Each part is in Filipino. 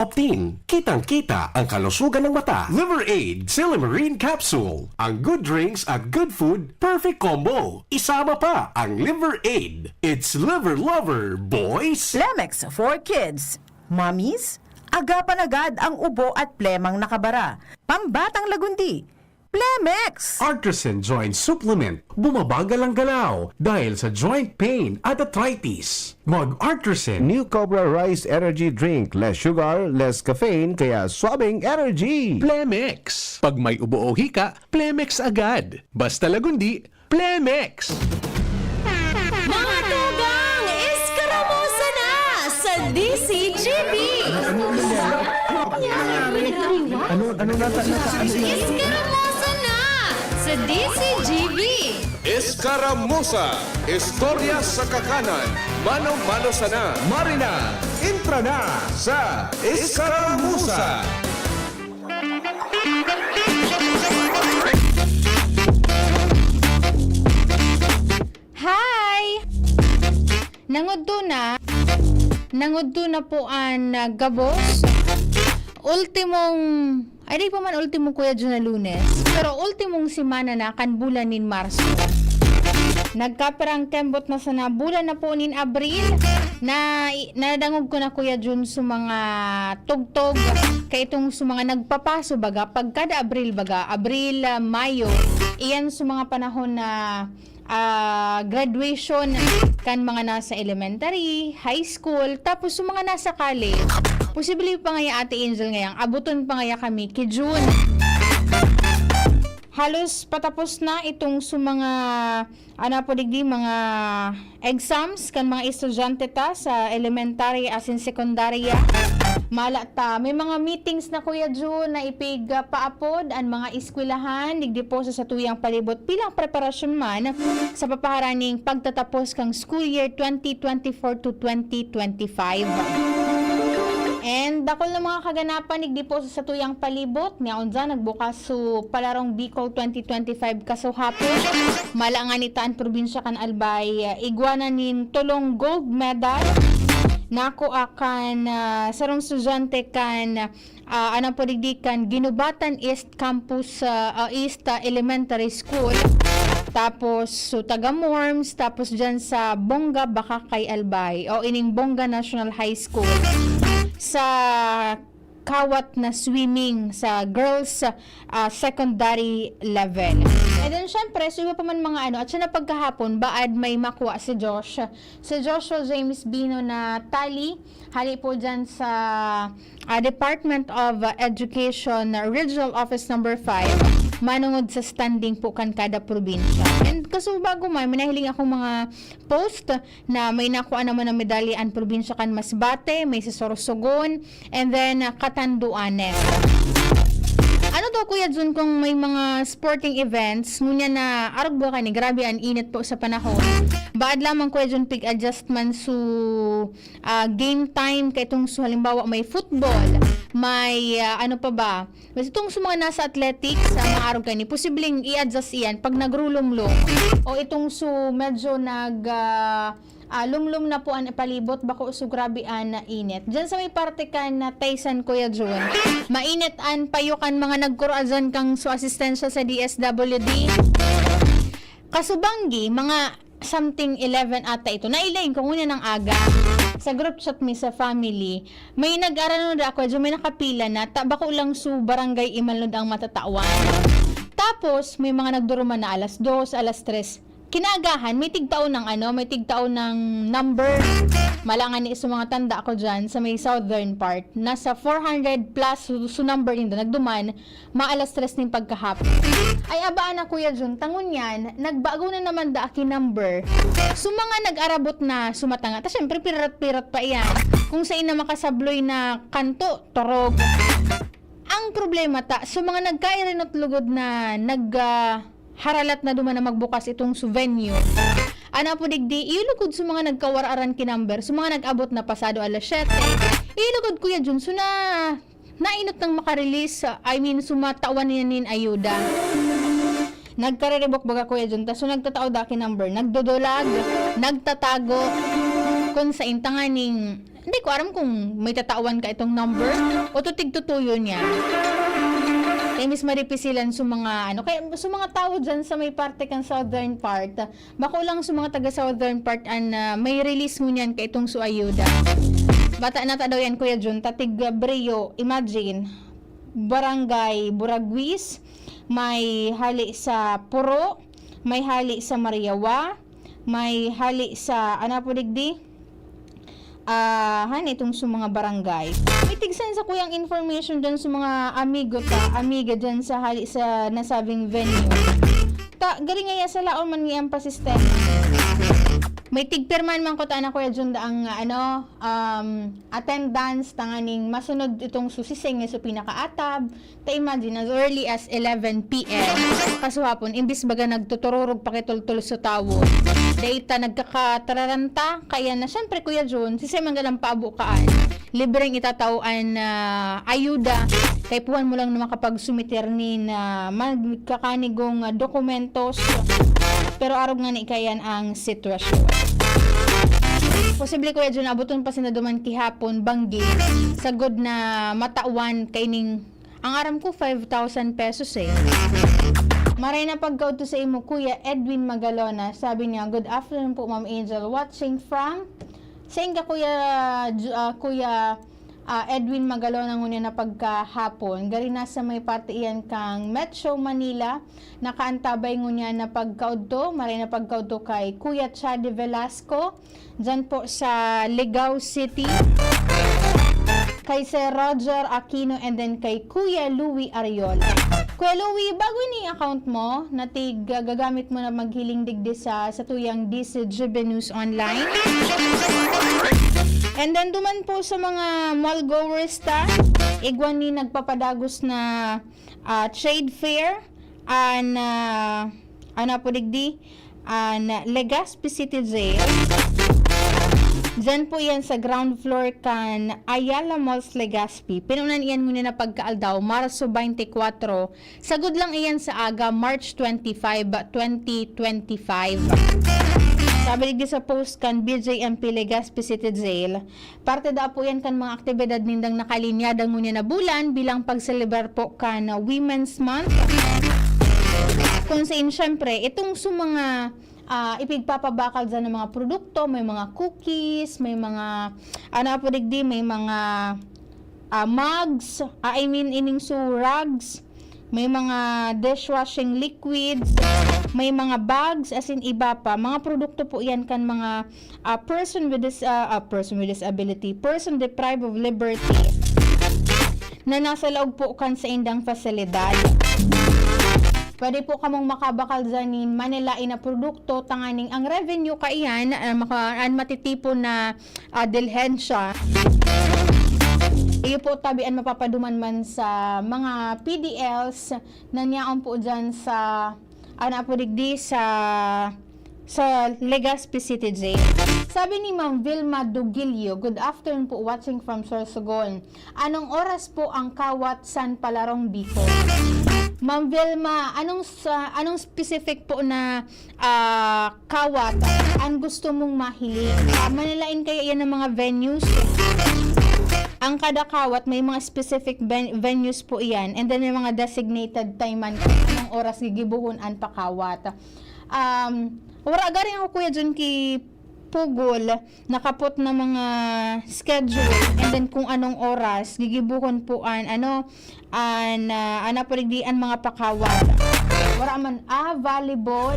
Optin, kitang-kita ang kalusugan ng mata. Liver Aid Silimarine Capsule. Ang good drinks at good food, perfect combo. Isama pa ang Liver Aid. It's liver lover, boys! Plemex for kids. Mommies, agapan agad ang ubo at plemang nakabara. Pambatang lagundi. Plemex! Artisan Joint Supplement. Bumabagal ang galaw dahil sa joint pain at arthritis. Mag-Artisan. New Cobra Rice Energy Drink. Less sugar, less caffeine, kaya swabbing energy. Plemex. Pag may ubo o hika, Plemex agad. Basta lagundi, Plemex. Mga tugang, iskaramusa na sa DCGB! Iskaramusa na sa DCGB! Escaramuza, istorya sa kakanan, mano-mano sana. Marina, intra na sa Escaramuza. Hi! Nangudto na po ang gabos. Ay di pa man ultimong Kuya Jun na Lunes, pero ultimong simana na kan bulan nin Marso. Nagkaperang kembot na sana bulan na po nin Abril, na nadangog ko na Kuya Jun sa mga tugtog, kay itong sa mga nagpapaso baga, pagkada Abril baga, Abril, Mayo, iyan sa mga panahon na graduation kan mga nasa elementary, high school, tapos yung mga nasa college. Posible pa nga Ate Angel ngayang abuton pa nga kami kay June. Halos patapos na itong sa mga mga exams kan mga estudyante ta sa elementary as in secondary. Mala ta, may mga meetings na Kuya June na ipig paapod ang mga eskwelahan digdi po sa tuyang palibot bilang preparasyon man sa papaharaning pagtatapos kang school year 2024 to 2025. And dakol na mga kaganapan igdi po sa tuyang palibot nga unsa nagbukas so palarong Bicol 2025 kaso hapon mala nga nitaan probinsya kan Albay iguana nin tulong gold medal nako akan sarong estudyante kan anang kan Ginubatan East Campus East Elementary School. Tapos so taga Morms, tapos dyan sa Bongga Bakakay Albay o ining Bongga National High School sa kawat na swimming sa girls secondary level. And then syempre, so iba pa man mga at siya na pagkahapon, baad may makuha si Josh. Si Joshua James Bino na tali, hali po dyan sa Department of Education Regional Office number 5, manungod sa standing po kan kada probinsya. And kaso bago may minahiling akong mga post na may nakuha naman ng medalya ang probinsya kan Masbate, may si Sorsogon, and then Catanduanes. Ano daw Kuya Jun kung may mga sporting events ngunya na arog ba kani grabe ang init po sa panahon. Baad lamang Kuya Jun pig adjustment su game time kay itong so halimbawa may football, may ano pa ba? Mas itong sa mga nasa athletics sa mga arog kani posibleng i-adjust iyan pag nagrulumlong o itong so medyo lumlum na po ang palibot bako so grabe na init. Diyan sa may parte kan na Taysan Kuya Jun, mainit an payukan mga nagkurazan kang so asistensya sa DSWD. Kasubanggi mga something 11 ata ito. Nailayin ko muna ng aga sa group chat mi sa family. May nag-aral na ako, may nakapila na bako lang su barangay Imalod ang matatawan. Tapos may mga nagduruman na alas 2, alas 3. Kinagahan, may tigtaon ng number. Malangan ni mga tanda ako dyan sa may southern part. Nasa 400 plus su number nito. Nagduman, maalas 3 ng pagkahap. Ay abaan na Kuya Jun, tangon yan, nagbago na naman da aki number. So mga nag-arabot na sumatanga. Tapos syempre pirat-pirat pa yan. Kung sa ina makasabloy na kanto, torog. Ang problema so mga nagkairinot lugod na haralat na duman na magbukas itong venue. Ana po digdi, ilugod sa mga nagkawararan kinumber, sa mga nag-abot na pasado alas 7. Ilugod Kuya Jun, so nainot nang makarelease, sumatawan niya nin ayuda. Nagkarerebok baga Kuya Jun, so nagtatao daki number, nagdodolag, nagtatago, kung sa intanganing Hindi ko alam kung may tatawan ka itong number o tutig-tutuyo niya. Kaya mis maripisilan sa mga ano, kaya sa mga tao dyan sa may parte kang southern part, bako lang sa mga taga southern part may release mo niyan kay itong suayuda. Bata na ta daw yan Kuya Jun, tatig Breo, imagine, Barangay Buragwis, may hali sa Puro, may hali sa Mariawa, may hali sa Anapodigdi, itong sa mga barangay. May tigsan sa kuyang information dyan sa mga amiga dyan sa hali sa nasabing venue. Galing nga sa laon man ngayang pasistema. May tigpirman man ko ta na Kuya Jun ang attendance tanganing masunod itong susising sa pinakaatab. Ta imagine as early as 11 PM. Kasuhapon imbis baga nagtutururog pakitultul sa tawo. Data nagkakatararanta kaya na syempre Kuya Jun sisay man galang paabukaan. Libreng itatawaan ayuda kay puwan mo lang na makapagsumiter ni na magkakanigong dokumentos. Pero arog nga ni kayan ang sitwasyon. Posible Kuya Jun, abuton pa sinaduman kihapon, banggi, sagod na matawan kaining, ang aram ko 5,000 pesos eh. Maray na pagkauto sa imo, Kuya Edwin Magalona, sabi niya, good afternoon po Ma'am Angel, watching from, sa inga Kuya Edwin Magalona ngunya na pagkahapon. Gari na sa may parte iyan kang Metro Manila. Nakaantabay ngunya na pagkaudto. Maray na pagkaudto kay Kuya Chade Velasco. Dyan po sa Ligao City. Kay Sir Roger Aquino and then kay Kuya Louie Ariola. Kuya Louie, bago ni account mo, natig gagamit mo na maghiling digdi sa tuyang DCGB News Online. And then duman po sa mga mall goers igwan ni nagpapadagos na trade fair po digdi Legazpi City Jail. Diyan po yan sa ground floor kan Ayala Malls Legazpi. Pinunan iyan muna na pagkaaldaw, Marso 24. Sagod lang iyan sa aga, March 25, 2025. Sabi di sa post kan BJMP Legazpi City Jail, parte da po yan kan mga aktibidad nindang nakalinyadang ngunya na bulan bilang pag-celebrate po kan Women's Month. Kung saan syempre, itong mga ipigpapabakal dyan ng mga produkto, may mga cookies, may mga may mga mugs, rugs, may mga dishwashing liquids, may mga bags, as in iba pa. Mga produkto po yan kan mga person with disability, person deprived of liberty, na nasa loob po kan sa indang fasilidad. Pwede po kamong makabakal dyanin manilain na produkto, tanganing ang revenue kaiyan, matitipon na dilhensya. Iyo po tabian mapapaduman man sa mga PDLs na niyaon po dyan sa sa Legazpi City Jail. Sabi ni Ma'am Vilma Dugilio, good afternoon po, watching from Sorsogon. Anong oras po ang kawat San Palarong Bicol? Ma'am Vilma, anong specific po na kawat ang gusto mong mahiling? Manilain kayo yan ng mga venues. Ang kada kawat may mga specific venues po iyan, and then may mga designated time man kung anong oras gigibuhunan pa kawat. Wala garing ako Kuya Jun ki Pugol, nakapot na mga schedule, and then kung anong oras gigibuhon po po digdian mga pakawat. Wala man volleyball.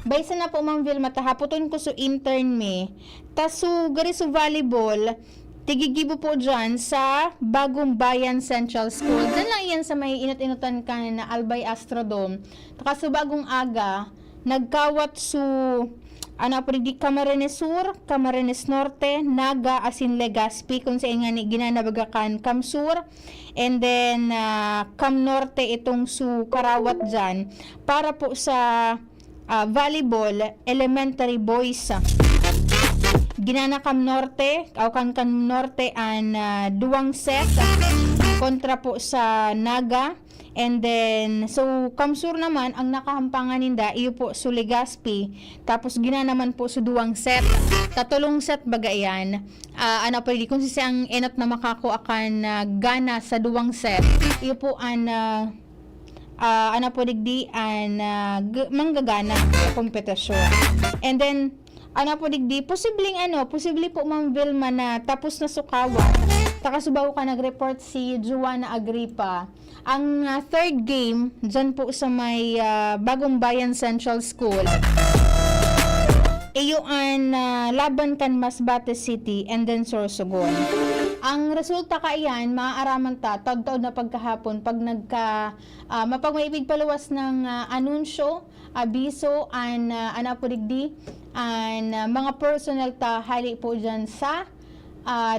Baysa na po Ma'am Vilma, tahapoton ko so intern me. Taso gari so volleyball, tigigibo po dyan sa Bagong Bayan Central School. Dyan lang yan sa may inut-inutan ka na Albay Astrodome. Kaso bagong aga, nagkawat su Camarines Sur, Camarines Norte, Naga, asin Legazpi, kung sa nga ni ginanabagakan Cam Sur, and then Cam Norte itong su Karawat dyan, para po sa volleyball, elementary boys. Ginana Cam Norte, Cam Norte duwang set kontra po sa Naga, And then, so, Kamsur naman, ang nakahampangan ninda, iyo po su Legazpi. Tapos, gina naman po su duwang set. Tatulong set baga yan. Ano po, kung siyang enot na makakuha kan gana sa duwang set, iyo po ang ano po digdi an manggagana sa kompetisyon. And then, ano po digdi, posible po Ma'am Vilma na tapos na sukawan. Takasubaw ka nag-report si Juana Agripa. Ang third game, dyan po sa may Bagong Bayan Central School, iyo ang laban kan Masbate City and then Sorsogon. Ang resulta ka iyan, maaaraman ta, taod-taod na pagkahapon, pag mapag maibig paluwas ng anunsyo, abiso, an anapudigdi, an mga personal ta, hali po dyan sa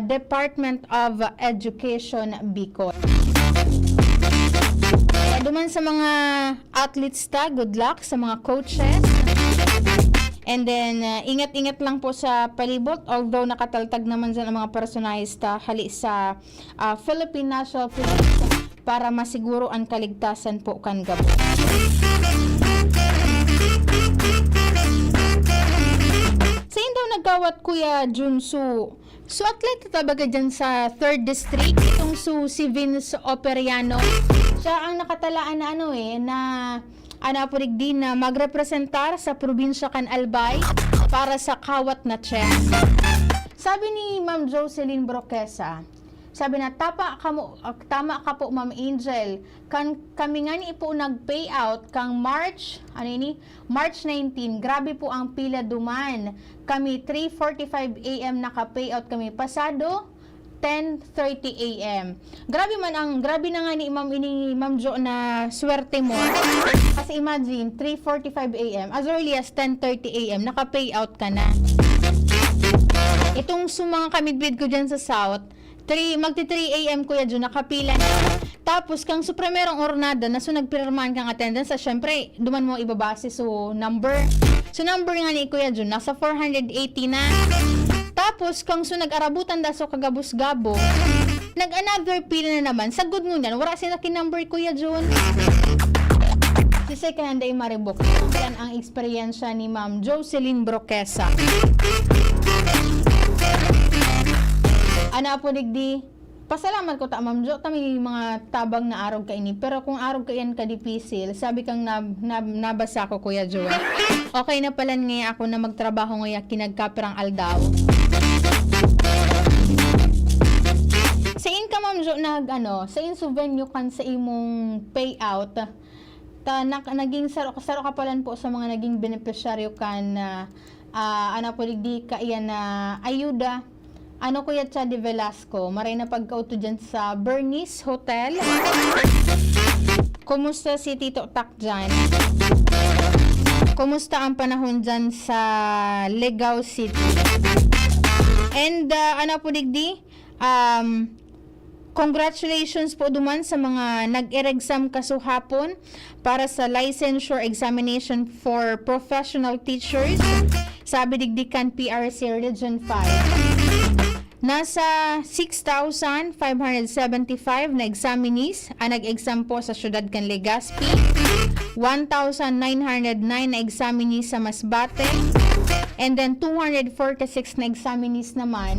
Department of Education, Bicol. Duman sa mga athletes ta, good luck sa mga coaches. And then, ingat-ingat lang po sa palibot, although nakataltag naman dyan ang mga personalista hali sa Philippine National Police para masiguro ang kaligtasan po kan gabo. Sa daw nagkawat Kuya Junsu, so athlete tabaga dyan sa 3rd District, itong si Vince Operiano. Siya ang nakatalaan na anapurig din na magrepresentar sa probinsya kan Albay para sa kawat na chess. Sabi ni Ma'am Jocelyn Broquesa, sabi na tama ka po Ma'am Angel, kami nga ni po nag-payout kang March 19, grabe po ang pila duman. Kami 3:45 AM naka-payout kami pasado 10:30 AM. Grabe na nga ni Ma'am Jo na swerte mo. Kasi imagine, 3:45 AM, as early as 10:30 AM, naka-payout ka na. Itong mga kamigbid ko dyan sa South, magti 3 AM Kuya Jo, nakapila na. Tapos, kang supremerong ornada na nagpirmahan kang attendance, syempre, duman mo ibabase number. So, number nga ni Kuya Jo, nasa 480 na. Tapos, kung nag-arabutan da so kagabos-gabo, nag-another pila na naman. Sagod mo yan, wala sila kinumber Kuya Jun. Sisay ka nanday maribok. Yan ang eksperyensya ni Ma'am Jocelyn Broquesa. Ana po digdi, pasalamat ko ta Ma'am Jo, kami mga tabang na arog ka ini. Pero kung arog ka yan ka dipisil, sabi kang nabasa ko Kuya Jo. Okay na pala ngayon ako na magtrabaho ngayon kinagkapirang aldaw. Sa in ka Ma'am Jo sa in su venue kan sa imong payout naging saro ka palan po sa mga naging beneficiaryo kan po digdi ka iyan na ayuda. Kuya Chadi Velasco, maray na pagkauto dyan sa Bernice Hotel. Kumusta si Tito Tak dyan? Kumusta ang panahon dyan sa Legao City? And po digdi, congratulations po duman sa mga nag-exam kasuhapon para sa licensure examination for professional teachers. Sabi digdikan PRC Region 5. Nasa 6,575 na examinees ang nag-exam po sa syudad kan Legazpi, 1,909 na examinees sa Masbate, and then 246 na examinees naman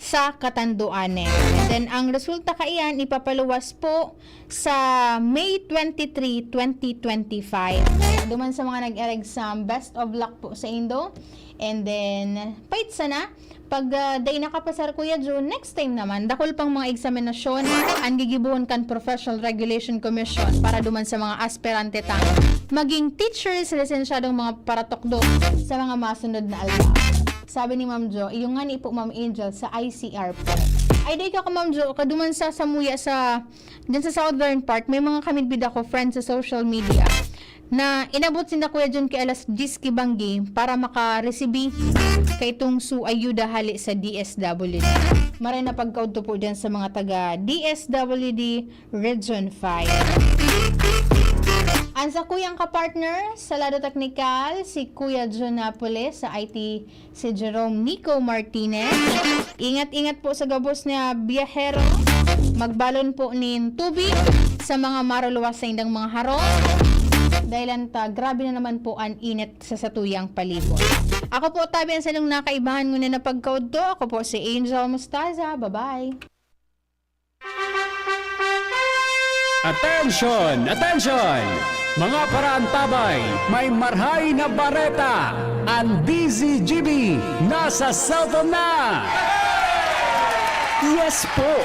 sa Catanduanes. And then ang resulta kaiyan ipapaluwas po sa May 23, 2025. Duman sa mga nag-exam, best of luck po sa Indo. And then, pait sana, pag day nakapasar Kuya June, next time naman, dakol pang mga eksaminasyon ang gigibuhon kan Professional Regulation Commission para duman sa mga aspirante tang maging teachers, lisensyadong mga paratokdo sa mga masunod na alba. Sabi ni Ma'am Jo, yung nga ni po Ma'am Angel sa ICR po. Ay, day ka Ma'am Jo, kaduman sa Samuya dyan sa southern part, may mga kamidbid ako, friends sa social media, na inabot sinda Kuya Jun kay alas 10 kibanggi para makareceive kay itong ayuda hali sa DSWD. Maray na pagkauto po dyan sa mga taga DSWD Region 5. Ang sa kuyang kapartner sa Lado Technical, si Kuya John Napoles, sa IT si Jerome Nico Martinez. Ingat-ingat po sa gabos na biyahero. Magbalon po nin tubig sa mga maruluwas sa indang mga harong. Dahil grabe na naman po ang init sa satuyang palibot. Ako po tabi sa nung nakaibahan ngunit na pagkaudto. Ako po si Angel Mustaza. Bye-bye. Attention! Attention! Mga paraantabay, may marhay na bareta. Ang DZGB nasa cellphone na! Yes po!